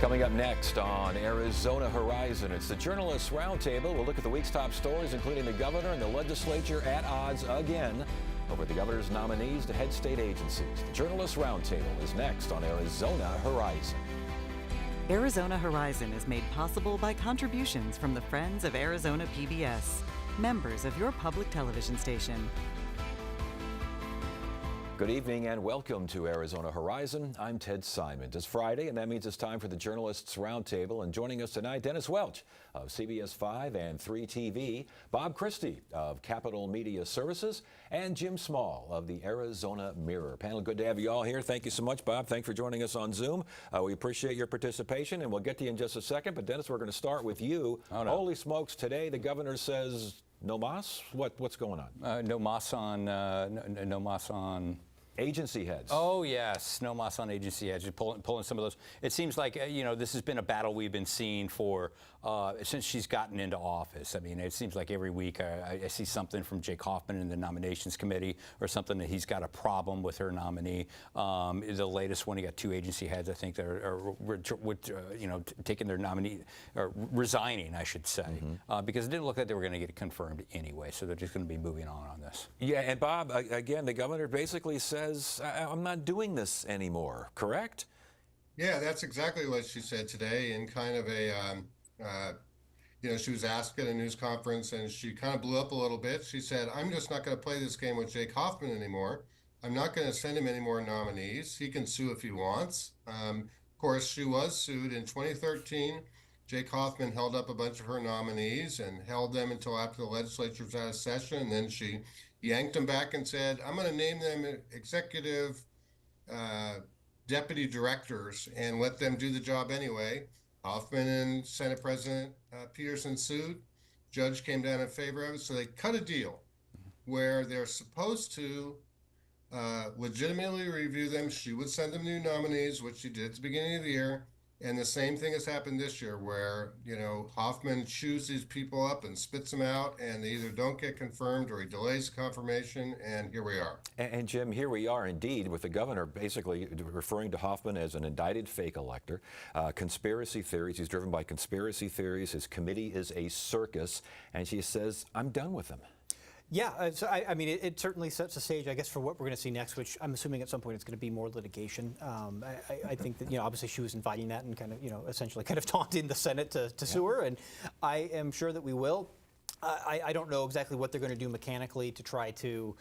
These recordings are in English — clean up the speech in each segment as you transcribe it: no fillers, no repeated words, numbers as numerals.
Coming up next on Arizona Horizon, it's the Journalists Roundtable. We'll look at the week's top stories, including the governor and the legislature at odds again over the governor's nominees to head state agencies. The Journalists Roundtable is next on Arizona Horizon. Arizona Horizon is made possible by contributions from the Friends of Arizona PBS, members of your public television station. Good evening and welcome to Arizona Horizon. I'm Ted Simon. It's Friday, and that means it's time for the Journalists Roundtable. And joining us tonight, Dennis Welch of CBS 5 and 3 TV, Bob Christie of Capital Media Services, and Jim Small of the Arizona Mirror. Panel, good to have you all here. Thank you so much, Bob. Thanks for joining us on Zoom. We appreciate your participation, and we'll get to you in just a second. But Dennis, we're going to start with you. Oh, no. Holy smokes, today the governor says no mas? What's going on? No mas on Agency heads. Oh, yes. No mas on agency heads. You're pulling some of those. It seems like, this has been a battle we've been seeing for since she's gotten into office. I mean, it seems like every week I see something from Jake Hoffman in the nominations committee or something that he's got a problem with her nominee. The latest one, he got two agency heads, I think, that are taking their nominee, or resigning, I should say, because it didn't look like they were going to get confirmed anyway. So they're just going to be moving on this. Yeah, and Bob, again, the governor basically says, I'm not doing this anymore, correct? Yeah, that's exactly what she said today in kind of a, she was asked at a news conference and she kind of blew up a little bit. She said, I'm just not going to play this game with Jake Hoffman anymore. I'm not going to send him any more nominees. He can sue if he wants. Of course, she was sued in 2013. Jake Hoffman held up a bunch of her nominees and held them until after the legislature was out of session. And then she yanked them back and said, I'm going to name them executive deputy directors and let them do the job anyway. Hoffman and Senate President Peterson sued. Judge came down in favor of it. So they cut a deal where they're supposed to legitimately review them. She would send them new nominees, which she did at the beginning of the year. And the same thing has happened this year where, Hoffman chews these people up and spits them out, and they either don't get confirmed or he delays the confirmation, and here we are. And Jim, here we are indeed with the governor basically referring to Hoffman as an indicted fake elector. Conspiracy theories, he's driven by conspiracy theories. His committee is a circus, and she says, I'm done with him. Yeah, so I mean, it certainly sets the stage, I guess, for what we're going to see next, which I'm assuming at some point it's going to be more litigation. I think that, obviously she was inviting that and kind of, essentially kind of taunting the Senate to sue her, and I am sure that we will. I don't know exactly what they're going to do mechanically to try to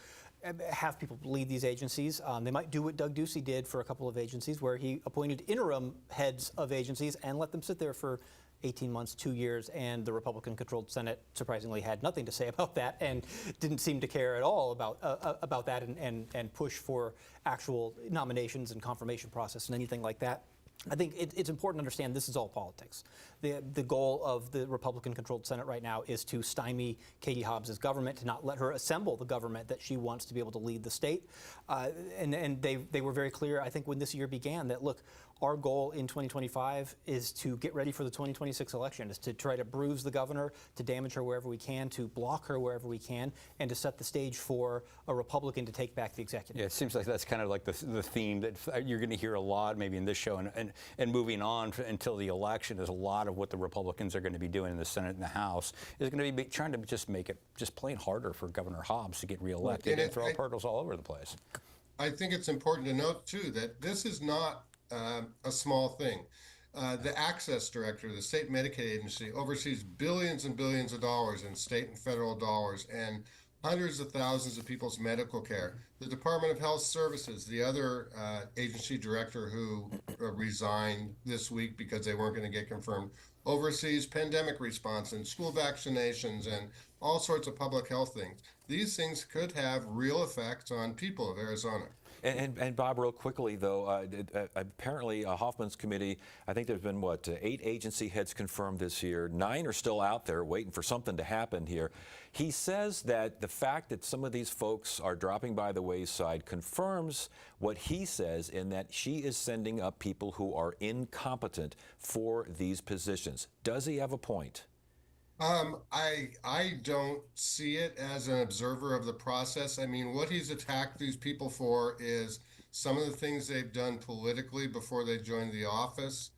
have people lead these agencies. They might do what Doug Ducey did for a couple of agencies, where he appointed interim heads of agencies and let them sit there for 18 months, 2 years, and the Republican-controlled Senate surprisingly had nothing to say about that and didn't seem to care at all about that and push for actual nominations and confirmation process and anything like that. I think it's important to understand this is all politics. The goal of the Republican-controlled Senate right now is to stymie Katie Hobbs's government, to not let her assemble the government that she wants to be able to lead the state. And they were very clear, I think, when this year began, that, look, our goal in 2025 is to get ready for the 2026 election, is to try to bruise the governor, to damage her wherever we can, to block her wherever we can, and to set the stage for a Republican to take back the executive. Yeah, it seems like that's kind of like the theme that you're going to hear a lot, maybe in this show and moving on until the election. Is a lot of what the Republicans are going to be doing in the Senate and the House is going to be trying to just make it just plain harder for Governor Hobbs to get reelected and throw hurdles all over the place. I think it's important to note, too, that this is not a small thing. The Access Director, the state Medicaid agency, oversees billions and billions of dollars in state and federal dollars and hundreds of thousands of people's medical care. The Department of Health Services, the other agency director who resigned this week because they weren't going to get confirmed, oversees pandemic response and school vaccinations and all sorts of public health things. These things could have real effects on people of Arizona. And Bob, real quickly, though, apparently Hoffman's committee, I think there's been, 8 agency heads confirmed this year. 9 are still out there waiting for something to happen here. He says that the fact that some of these folks are dropping by the wayside confirms what he says, in that she is sending up people who are incompetent for these positions. Does he have a point? I don't see it as an observer of the process. I mean, what he's attacked these people for is some of the things they've done politically before they joined the office.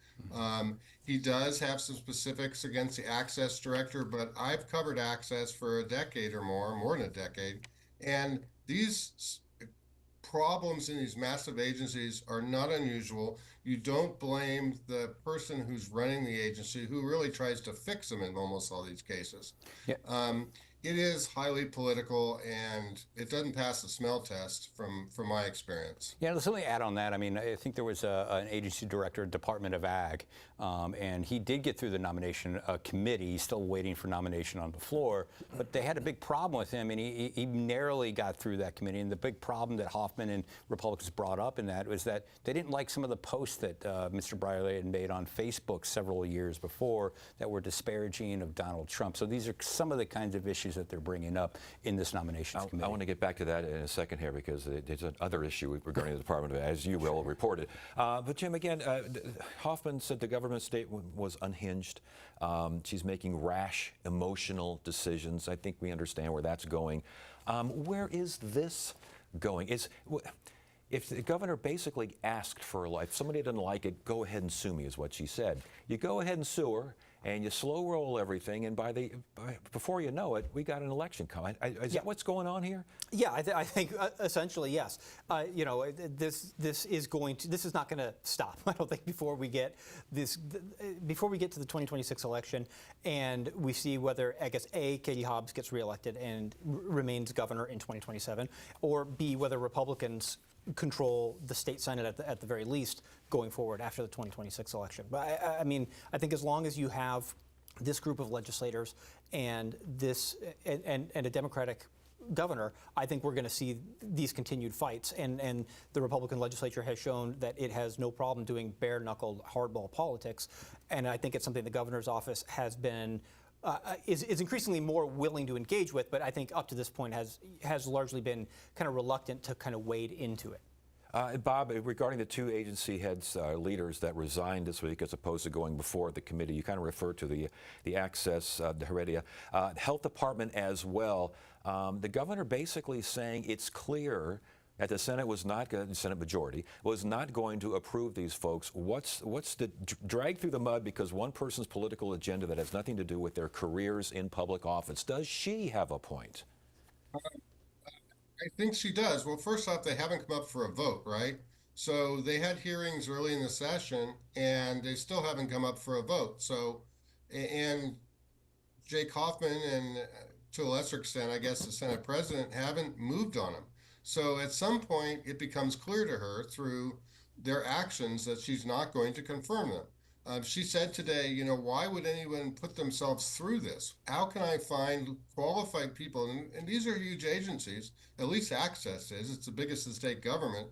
He does have some specifics against the Access Director, but I've covered Access for a decade or more than a decade, and these problems in these massive agencies are not unusual. You don't blame the person who's running the agency, who really tries to fix them in almost all these cases. Yeah. It is highly political, and it doesn't pass the smell test from my experience. Yeah, let's only add on that. I mean, I think there was an agency director, Department of Ag, and he did get through the nomination committee. He's still waiting for nomination on the floor, but they had a big problem with him, and he narrowly got through that committee. And the big problem that Hoffman and Republicans brought up in that was that they didn't like some of the posts that Mr. Brierley had made on Facebook several years before that were disparaging of Donald Trump. So these are some of the kinds of issues that they're bringing up in this nominations committee. I want to get back to that in a second here, because there's another issue regarding the Department of, as you will reported. But Jim, again, Hoffman said the government statement was unhinged. She's making rash, emotional decisions. I think we understand where that's going. Where is this going? If the governor basically asked for a life, if somebody didn't like it, go ahead and sue me, is what she said. You go ahead and sue her, and you slow roll everything, and before you know it, we got an election coming. Is that what's going on here? Yeah, I think essentially yes. You know, this is not going to stop. I don't think before we get to the 2026 election, and we see whether, I guess, A, Katie Hobbs gets reelected and remains governor in 2027, or B, whether Republicans control the state senate at the very least going forward after the 2026 election. But I mean, I think as long as you have this group of legislators and a Democratic governor, I think we're going to see these continued fights. And the Republican legislature has shown that it has no problem doing bare-knuckled hardball politics. And I think it's something the governor's office has been is increasingly more willing to engage with, but I think up to this point has largely been kind of reluctant to kind of wade into it. Bob, regarding the two agency heads, leaders that resigned this week as opposed to going before the committee, you kind of referred to the Access, the Heredia, Health Department as well. The governor basically saying it's clear that the Senate was not going, the Senate majority was not going to approve these folks. What's the drag through the mud because one person's political agenda that has nothing to do with their careers in public office? Does she have a point? I think she does. Well, first off, they haven't come up for a vote, right? So they had hearings early in the session, and they still haven't come up for a vote. So, and Jake Hoffman and to a lesser extent, I guess the Senate president haven't moved on them. So at some point, it becomes clear to her through their actions that she's not going to confirm them. She said today, you know, why would anyone put themselves through this? How can I find qualified people? And these are huge agencies, at least Access is, it's the biggest in state government,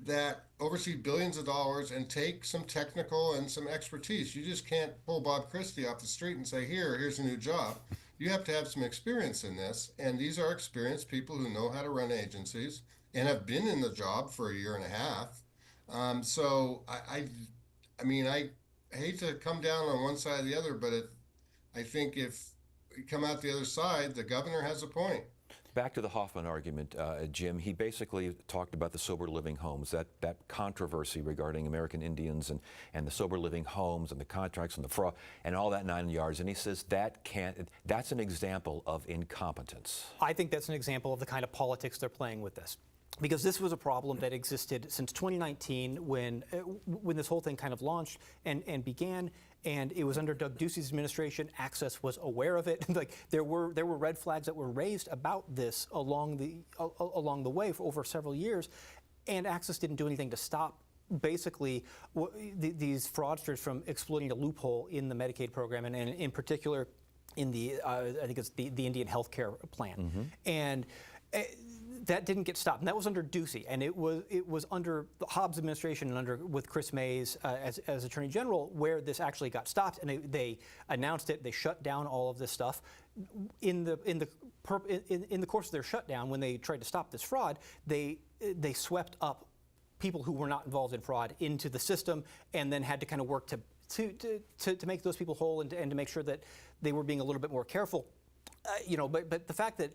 that oversee billions of dollars and take some technical and some expertise. You just can't pull Bob Christie off the street and say, here's a new job. You have to have some experience in this. And these are experienced people who know how to run agencies and have been in the job for a year and a half. So I mean, I hate to come down on one side or the other, but I think if we come out the other side, the governor has a point. Back to the Hoffman argument, Jim, he basically talked about the sober living homes, that controversy regarding American Indians and the sober living homes and the contracts and the fraud and all that 9 yards. And he says that's an example of incompetence. I think that's an example of the kind of politics they're playing with this. Because this was a problem that existed since 2019 when this whole thing kind of launched and began, and it was under Doug Ducey's administration. Access was aware of it. Like there were red flags that were raised about this along the way for over several years, and Access didn't do anything to stop basically these fraudsters from exploiting a loophole in the Medicaid program, and in particular in the I think it's the Indian health care plan. Mm-hmm. And that didn't get stopped, and that was under Ducey, and it was under the Hobbs administration and with Chris Mays as Attorney General where this actually got stopped, and they announced it. They shut down all of this stuff. In the course of their shutdown, when they tried to stop this fraud, they swept up people who were not involved in fraud into the system, and then had to kind of work to make those people whole and to make sure that they were being a little bit more careful. But the fact that,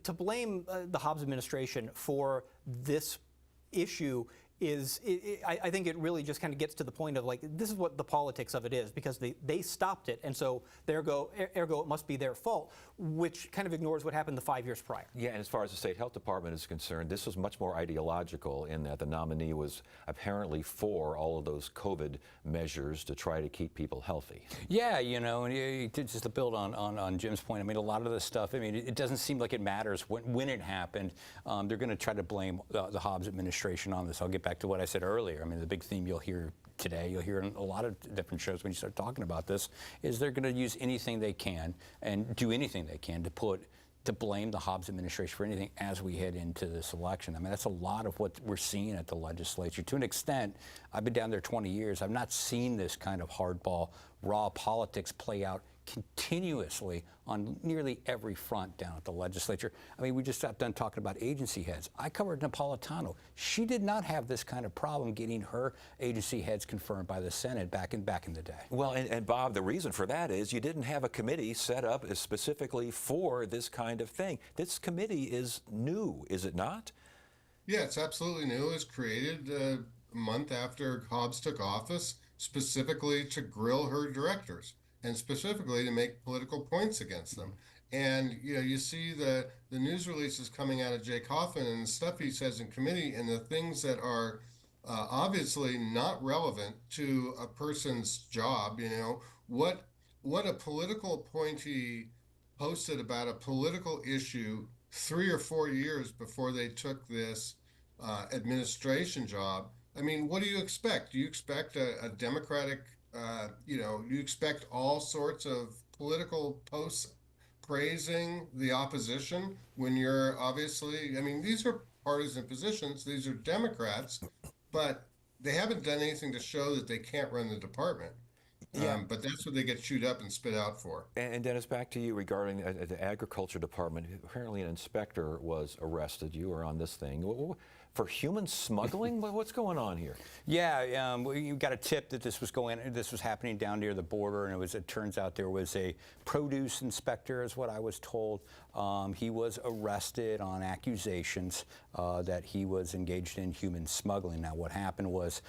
to blame the Hobbs administration for this issue I think it really just kind of gets to the point of like, this is what the politics of it is, because they stopped it, and so ergo it must be their fault, which kind of ignores what happened the 5 years prior. Yeah, and as far as the state health department is concerned, this was much more ideological in that the nominee was apparently for all of those COVID measures to try to keep people healthy. Yeah, you know, and just to build on Jim's point, I mean, a lot of this stuff, I mean, it doesn't seem like it matters when it happened. They're going to try to blame the Hobbs administration on this. I'll get back to what I said earlier. I mean, the big theme you'll hear today, you'll hear in a lot of different shows when you start talking about this, is they're going to use anything they can and do anything they can to blame the Hobbs administration for anything as we head into this election. I mean, that's a lot of what we're seeing at the legislature. To an extent, I've been down there 20 years. I've not seen this kind of hardball, raw politics play out continuously on nearly every front down at the legislature. I mean, we just got done talking about agency heads. I covered Napolitano. She did not have this kind of problem getting her agency heads confirmed by the Senate back in the day. Well, and Bob, the reason for that is you didn't have a committee set up specifically for this kind of thing. This committee is new, is it not? Yeah, it's absolutely new. It was created a month after Hobbs took office, specifically to grill her directors, and specifically to make political points against them. And you see the news releases coming out of Jake Hoffman and the stuff he says in committee, and the things that are obviously not relevant to a person's job. What a political appointee posted about a political issue 3 or 4 years before they took this administration job. I mean, what do you expect? Do you expect a Democratic you expect all sorts of political posts praising the opposition when you're obviously, I mean, these are partisan positions, these are Democrats, but they haven't done anything to show that they can't run the department. Yeah. But that's what they get chewed up and spit out for. And Dennis, back to you regarding the Agriculture Department. Apparently an inspector was arrested. You were on this thing. For human smuggling? What's going on here? Yeah, we got a tip that this was happening down near the border, and it turns out there was a produce inspector, is what I was told. He was arrested on accusations that he was engaged in human smuggling. Now, what happened was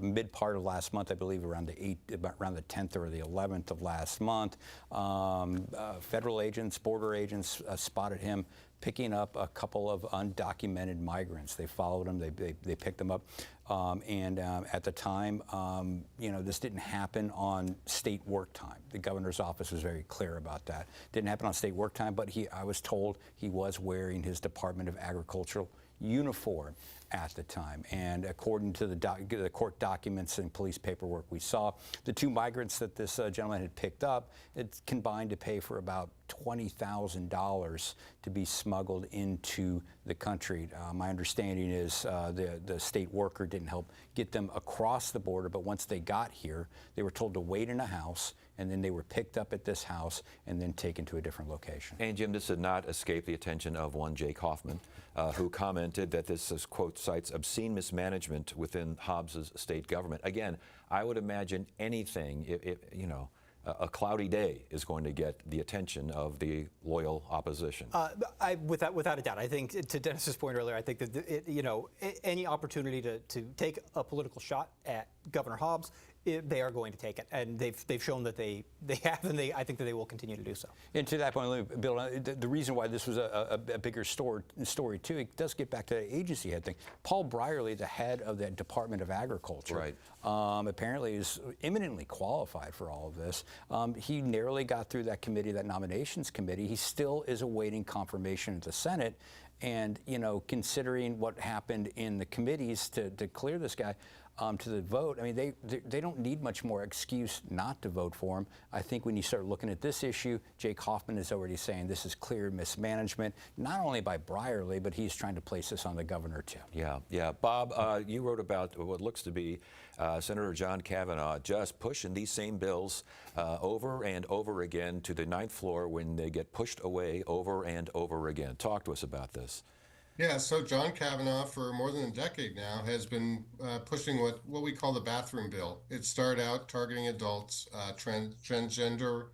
mid part of last month, I believe around the 10th or the 11th of last month, federal agents, border agents spotted him picking up a couple of undocumented migrants. They followed them, they picked them up, and at the time, this didn't happen on state work time. The governor's office was very clear about that. Didn't happen on state work time, but I was told he was wearing his Department of Agricultural uniform at the time. And according to the court documents and police paperwork we saw, the two migrants that this gentleman had picked up, it combined to pay for about $20,000 to be smuggled into the country. My understanding is the state worker didn't help get them across the border, but once they got here, they were told to wait in a house, and then they were picked up at this house and then taken to a different location. And Jim, this did not escape the attention of one Jake Hoffman, who commented that this is, quote, cites obscene mismanagement within Hobbs's state government. Again, I would imagine anything, a cloudy day is going to get the attention of the loyal opposition. Without a doubt, I think to Dennis's point earlier, I think that any opportunity to take a political shot at Governor Hobbs, they are going to take it, and they've shown that they have, and I think that they will continue to do so. And to that point, let me build on the reason why this was a bigger story too. It does get back to the agency head thing. Paul Brierly, the head of the Department of Agriculture, right. Apparently is eminently qualified for all of this. He narrowly got through that committee, that nominations committee. He still is awaiting confirmation at the Senate. And considering what happened in the committees to clear this guy to the vote, I mean, they don't need much more excuse not to vote for him. I think when you start looking at this issue, Jake Hoffman is already saying this is clear mismanagement, not only by Brierly, but he's trying to place this on the governor too. Yeah. Bob, you wrote about what looks to be Senator John Kavanaugh just pushing these same bills over and over again to the ninth floor when they get pushed away over and over again. Talk to us about this. Yeah, so John Kavanaugh, for more than a decade now, has been pushing what we call the bathroom bill. It started out targeting adults, transgender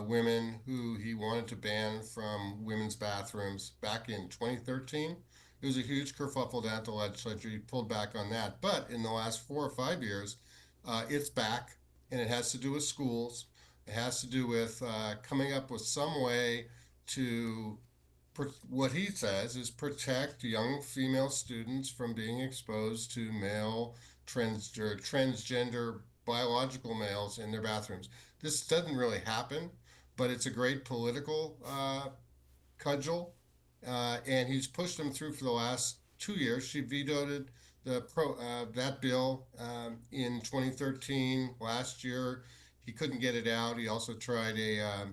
women who he wanted to ban from women's bathrooms back in 2013. It It was a huge kerfuffle down at the legislature. He pulled back on that. But in the last 4 or 5 years, it's back, and it has to do with schools. It has to do with coming up with some way to, what he says is, protect young female students from being exposed to male transgender biological males in their bathrooms. This doesn't really happen, but it's a great political cudgel, and he's pushed them through for the last 2 years. She vetoed that bill in 2013. Last year, he couldn't get it out. He also tried a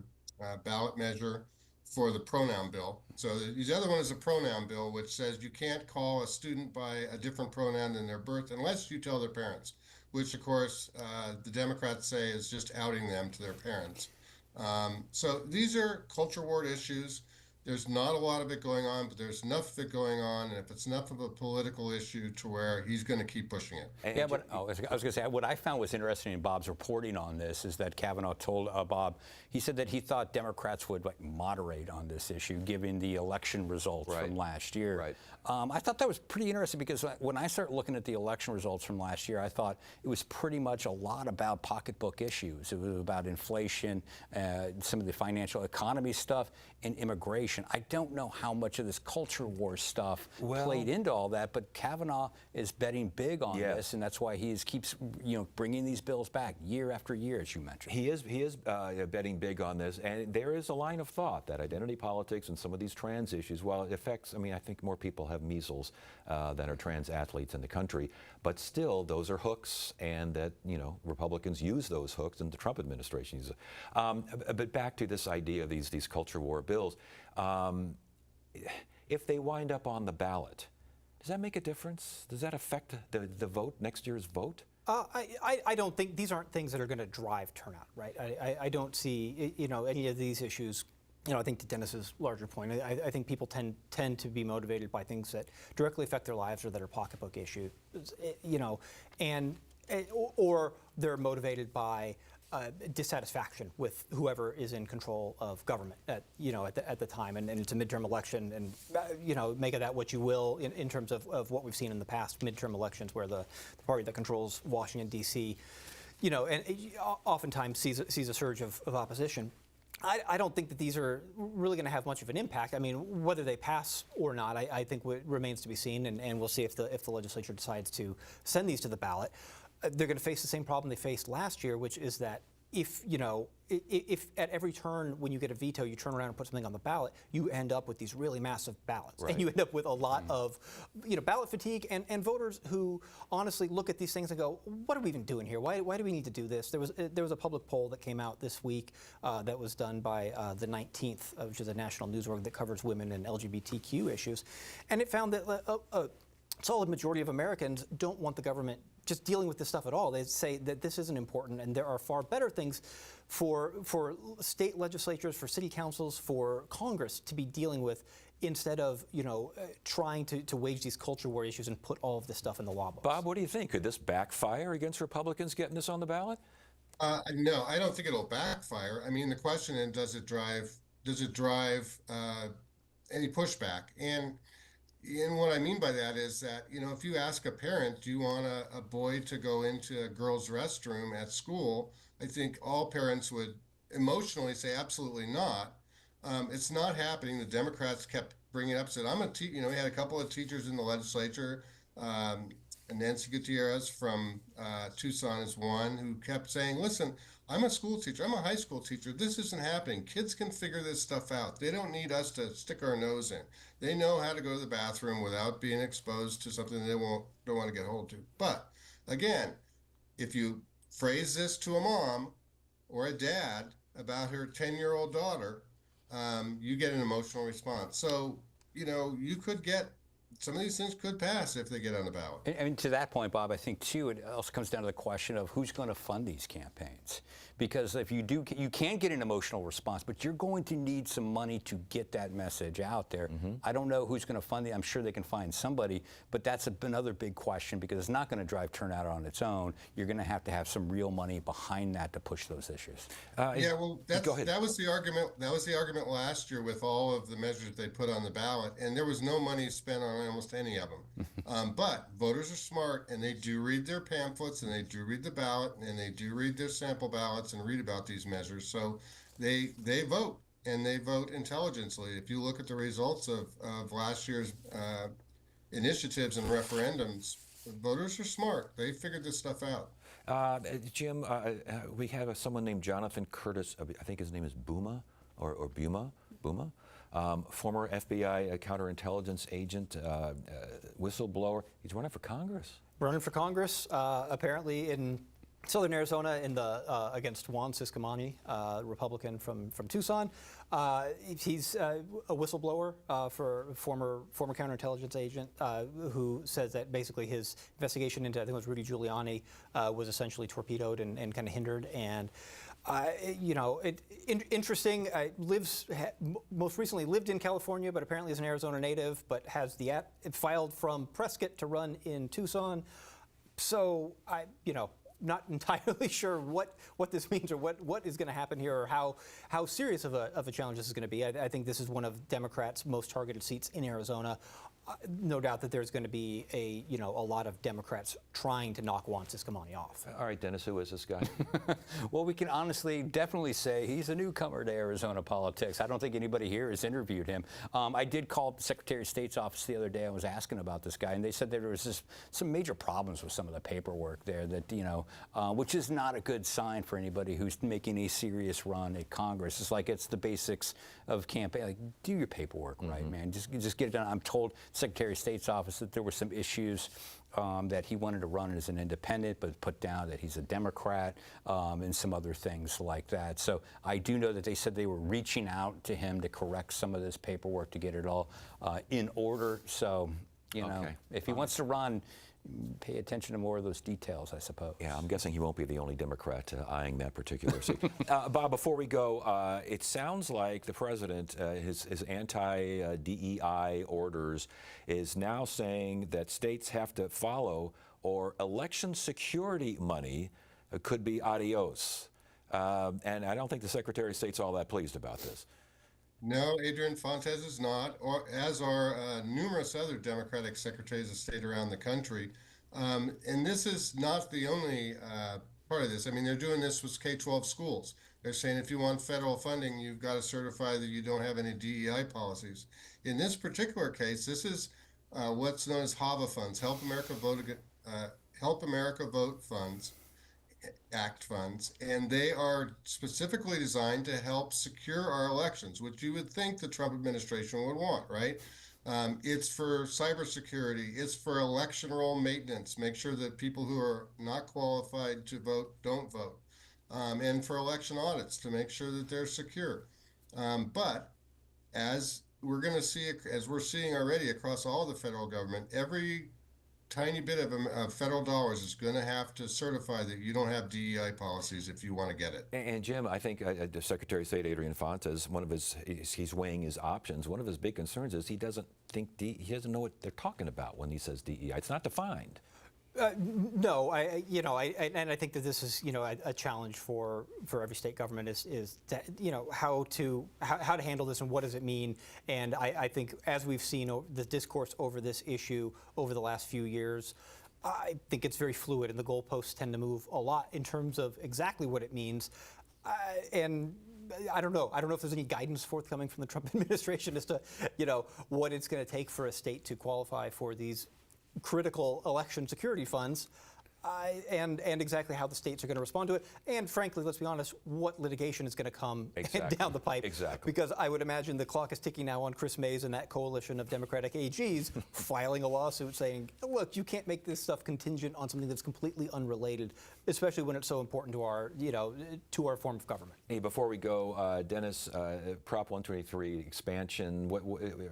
ballot measure for the pronoun bill. So the other one is a pronoun bill, which says you can't call a student by a different pronoun than their birth unless you tell their parents, which of course the Democrats say is just outing them to their parents. So these are culture war issues. There's not a lot of it going on, but there's enough of it going on, and if it's enough of a political issue to where he's going to keep pushing it. Yeah, but I was going to say, what I found was interesting in Bob's reporting on this is that Kavanaugh told Bob, he said that he thought Democrats would moderate on this issue, given the election results from last year. Right. I thought that was pretty interesting because when I started looking at the election results from last year, I thought it was pretty much a lot about pocketbook issues. It was about inflation, some of the financial economy stuff, and immigration. I don't know how much of this culture war stuff played into all that, but Kavanaugh is betting big on this, and that's why he keeps bringing these bills back year after year, as you mentioned. He is betting big on this, and there is a line of thought that identity politics and some of these trans issues, while it affects, I think more people have measles than are trans athletes in the country, but still those are hooks, and that Republicans use those hooks, and the Trump administration uses it. But back to this idea of these culture war bills. If they wind up on the ballot, does that make a difference? Does that affect the vote, next year's vote? I don't think these aren't things that are going to drive turnout, right? I don't see any of these issues. I think to Dennis's larger point, I think people tend to be motivated by things that directly affect their lives or that are pocketbook issues, or they're motivated by dissatisfaction with whoever is in control of government at the time, and it's a midterm election, and make of that what you will in terms of what we've seen in the past midterm elections, where the party that controls Washington D.C. and oftentimes sees a surge of opposition. I don't think that these are really going to have much of an impact. Whether they pass or not, I think remains to be seen, and we'll see if the legislature decides to send these to the ballot. They're going to face the same problem they faced last year, which is that if at every turn when you get a veto, you turn around and put something on the ballot, you end up with these really massive ballots. Right. And you end up with a lot of ballot fatigue and voters who honestly look at these things and go, what are we even doing here? Why do we need to do this? There was a public poll that came out this week that was done by the 19th, which is a national news org that covers women and LGBTQ issues. And it found that a solid majority of Americans don't want the government just dealing with this stuff at all. They say that this isn't important, and there are far better things for state legislatures, for city councils, for Congress to be dealing with, instead of trying to wage these culture war issues and put all of this stuff in the law books. Bob, what do you think? Could this backfire against Republicans getting this on the ballot? No, I don't think it'll backfire. The question is, does it drive any pushback? And what I mean by that is that, if you ask a parent, do you want a boy to go into a girl's restroom at school? I think all parents would emotionally say absolutely not. It's not happening. The Democrats kept bringing it up, said, we had a couple of teachers in the legislature, Nancy Gutierrez from Tucson is one, who kept saying, listen, I'm a school teacher. I'm a high school teacher. This isn't happening. Kids can figure this stuff out. They don't need us to stick our nose in. They know how to go to the bathroom without being exposed to something they don't want to get hold to. But again, if you phrase this to a mom or a dad about her 10-year-old daughter, you get an emotional response. So, you could get, some of these things could pass if they get on the ballot. To that point, Bob, I think too, it also comes down to the question of who's going to fund these campaigns. Because if you do, you can get an emotional response, but you're going to need some money to get that message out there. I don't know who's going to fund it. I'm sure they can find somebody, but that's another big question, because it's not going to drive turnout on its own. You're going to have some real money behind that to push those issues. That was the argument. That was the argument last year with all of the measures they put on the ballot, and there was no money spent on on almost any of them. But voters are smart, and they do read their pamphlets, and they do read the ballot, and they do read their sample ballots and read about these measures. So they vote, and they vote intelligently. If you look at the results of last year's initiatives and referendums, voters are smart. They figured this stuff out. Jim, we have someone named Jonathan Curtis. I think his name is Buma or Buma, former FBI counterintelligence agent, whistleblower. He's running for Congress. Running for Congress, apparently in Southern Arizona against Juan Ciscomani, Republican from Tucson. He's a whistleblower for former counterintelligence agent who says that basically his investigation into, I think it was Rudy Giuliani, was essentially torpedoed and kind of hindered. And interesting. Most recently lived in California, but apparently is an Arizona native, but has filed from Prescott to run in Tucson. So not entirely sure what this means or what is going to happen here or how serious of a challenge this is going to be. I think this is one of Democrats' most targeted seats in Arizona. No doubt that there's going to be a lot of Democrats trying to knock Juan Ciscomani off. All right, Dennis, who is this guy? Well, we can honestly definitely say he's a newcomer to Arizona politics. I don't think anybody here has interviewed him. I did call the Secretary of State's office the other day. I was asking about this guy, and they said there was just some major problems with some of the paperwork there that, which is not a good sign for anybody who's making a serious run at Congress. It's like it's the basics of campaign. Like, do your paperwork right, man. Just get it done. I'm told Secretary of State's office that there were some issues that he wanted to run as an independent, but put down that he's a Democrat and some other things like that. So I do know that they said they were reaching out to him to correct some of this paperwork to get it all in order. So, if he wants to run, pay attention to more of those details, I suppose. Yeah, I'm guessing he won't be the only Democrat eyeing that particular seat. Bob, before we go, it sounds like the president, his anti-DEI orders, is now saying that states have to follow or election security money could be adios. And I don't think the Secretary of State's all that pleased about this. No, Adrian Fontes is not, or as are numerous other Democratic secretaries of state around the country. And this is not the only part of this. I mean, they're doing this with K-12 schools. They're saying if you want federal funding, you've got to certify that you don't have any DEI policies. In this particular case, this is what's known as HAVA funds, Help America Vote funds. Act funds, and they are specifically designed to help secure our elections, which you would think the Trump administration would want, right? It's for cybersecurity, it's for election roll maintenance, make sure that people who are not qualified to vote don't vote, and for election audits to make sure that they're secure. But as we're going to see, as we're seeing already across all the federal government, every tiny bit of federal dollars is going to have to certify that you don't have DEI policies if you want to get it. And Jim, I think the Secretary of State Adrian Fontes, he's weighing his options. One of his big concerns is he doesn't know what they're talking about when he says DEI. It's not defined. No, and I think that this is, a challenge for every state government is that, how to handle this and what does it mean. And I think as we've seen the discourse over this issue over the last few years, I think it's very fluid and the goalposts tend to move a lot in terms of exactly what it means. And I don't know. I don't know if there's any guidance forthcoming from the Trump administration as to, what it's going to take for a state to qualify for these critical election security funds, and exactly how the states are going to respond to it. And frankly, let's be honest, what litigation is going to come down the pipe. Exactly. Because I would imagine the clock is ticking now on Chris Mays and that coalition of Democratic AGs filing a lawsuit saying, look, you can't make this stuff contingent on something that's completely unrelated, especially when it's so important to our, to our form of government. Hey, before we go, Dennis, Prop 123 expansion,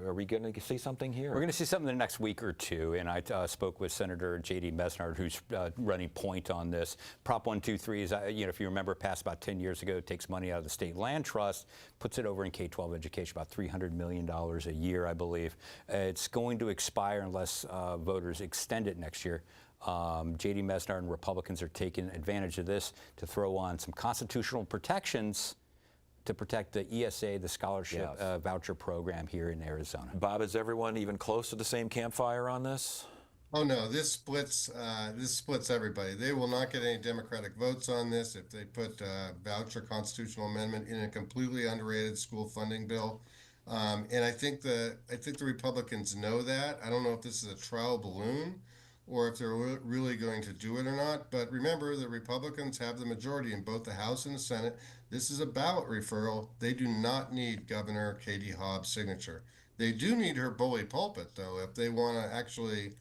are we going to see something here? We're going to see something in the next week or two, and I spoke with Senator J.D. Mesnard, who's running point on this. Prop 123 is, if you remember, passed about 10 years ago. It takes money out of the state land trust, puts it over in K-12 education, about $300 million a year, I believe. It's going to expire unless voters extend it next year. J.D. Mesnard and Republicans are taking advantage of this to throw on some constitutional protections to protect the ESA, the scholarship Yes. voucher program here in Arizona. Bob, is everyone even close to the same campfire on this? Oh no, this splits everybody. They will not get any Democratic votes on this if they put voucher constitutional amendment in a completely underrated school funding bill. And I think the Republicans know that. I don't know if this is a trial balloon or if they're really going to do it or not. But remember, the Republicans have the majority in both the House and the Senate. This is a ballot referral. They do not need Governor Katie Hobbs' signature. They do need her bully pulpit, though, if they want to actually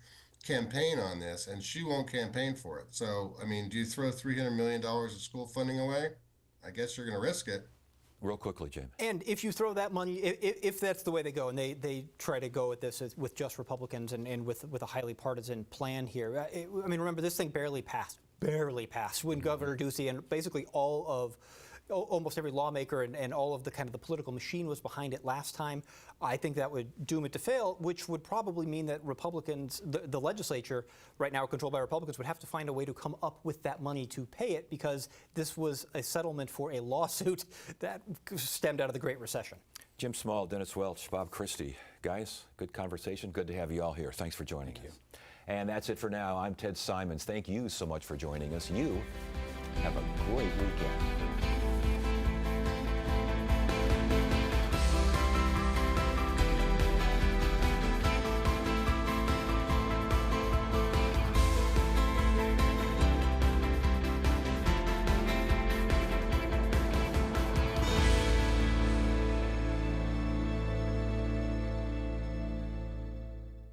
campaign on this, and she won't campaign for it. So, I mean, do you throw $300 million of school funding away? I guess you're going to risk it. Real quickly, Jamie. And if you throw that money, if that's the way they go, and they try to go at this with just Republicans and with a highly partisan plan here, I mean, remember, this thing barely passed when Governor Ducey and basically almost every lawmaker and all of the kind of the political machine was behind it last time. I think that would doom it to fail, which would probably mean that Republicans, the legislature right now controlled by Republicans, would have to find a way to come up with that money to pay it, because this was a settlement for a lawsuit that stemmed out of the Great Recession. Jim Small, Dennis Welch, Bob Christie. Guys, good conversation. Good to have you all here. Thanks for joining us. And that's it for now. I'm Ted Simons. Thank you so much for joining us. You have a great weekend.